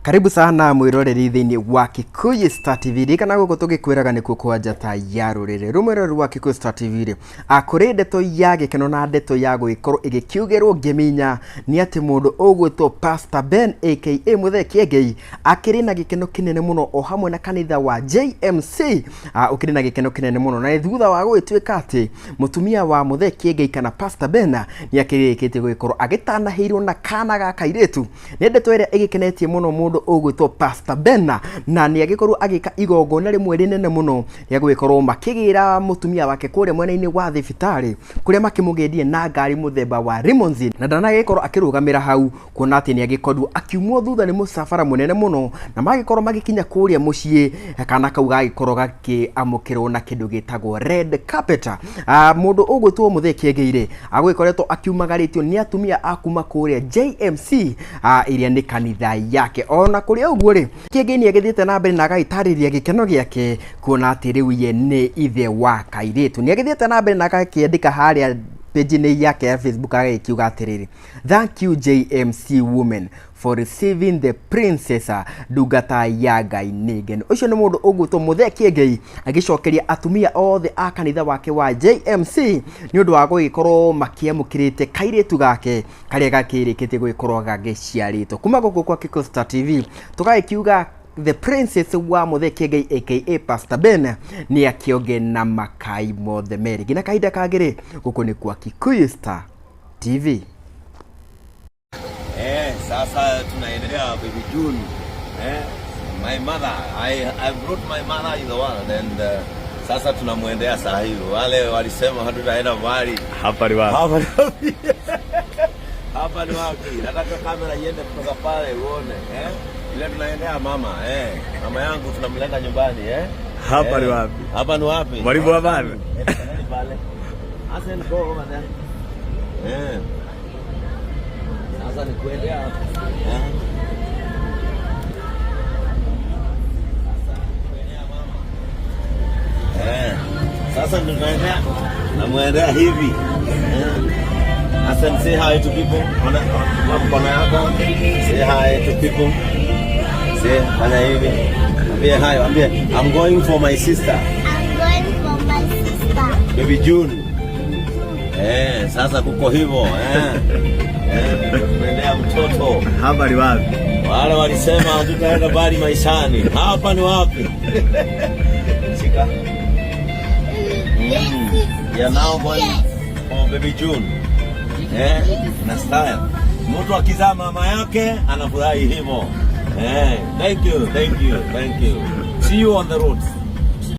Karibu sana mwiroreri thiini wa Kikuyu Star TV kana guko tugikwiraga ni kuko njata ya rurire rumero rwa Kikuyu Star TV akuri ndeto ya gikeno na ndeto ya guikorwo igikiugerwo ngiminya ni ati mundu ugwitwo Pastor Ben aka Muthe Kiengei akiri na gikeno kinene muno o hamwe na kanitha wa JMC ukiri na gikeno kinene muno na thutha wa gwitwika ati mutumia wa Muthe Kiengei kana Pastor Ben ni akirikite guikorwo agitanaheirwo na Kaana ga kairetu ni ndeto iria igikenetie muno mundu ugwitwo Pastor Ben na ni agikorwo agika igongona rimwe rinene muno ya gwikorwo makigira mutumia wake kure mwena-ini wa Thibitari kuria makimugendie na ngari muthemba wa limousine na ndanagikorwo akirugamira hau kuona ati ni agikorwo akiumwo thutha ni musafara munene muno na magikorwo magikinya kuria mucii kana kauga agikorwo gakiamukirwo na kindu gitagwo red carpet. Mundu ugwitwo Muthe Kiengei agwikoretwo akiumagaritio ni atumia akuma kuria JMC iria ni kanitha yake na kuria uguo ri Kiengei ni agithiete na mbere na agaitariria gikeno giake kuona ati riu ye ni ithe wa kairetu ni agithiete na mbere na agakiandika haria page yake ya Facebook agikiuga atiriri thank you JMC women for receiving the princess ndungata ya Ngai nigeno. Ucio ni mundu ugwitwo Muthe Kiengei agicokeria atumia othe a kanitha wake wa JMC ni undu wa gugikorwo makiamukirite kairetu gake karia gakirikite gugikorwo gagiciaritwo kuma guku kwa Kikuyu Star TV tugakiuga the princess wa Muthe Kiengei aka Pastor Ben ni akioge na makai mothe meri gina kaida kagere guku ni kwa Kikuyu Star TV. Sasa tunaendelea baby June. My mother, I brought my mother in the world and sasa tunamuendea saa hiyo. Wale walisema hatutaenda mbali. Hapa ni wapi? Hapa ni wapi? Nataka kamera iende kutoka pale uone, ile tunaendea mama, mama yangu tunamleta nyumbani, Hapa ni wapi? Hapa ni wapi? Mwalimu wa baba. Pale. Asen go over there. Sasa ni kuendea hapo. Sasa tunaendea na muendea hivi. Asen say hi to people. Ona yako. Say hi to people. Say fanya hivi. Ambie hi, ambie I'm going for my sister. I'm going for my sister. Baby June. Sasa kuko hivyo, tunaendea mtoto. Hapa ni wapi? Wale walisema hatutaenda mbali maishani. Hapa ni wapi? Shika. Ya now going for Baby June. Na style. Mtu akizaa mama yake anafurahi hivyo. Thank you. See you on the road.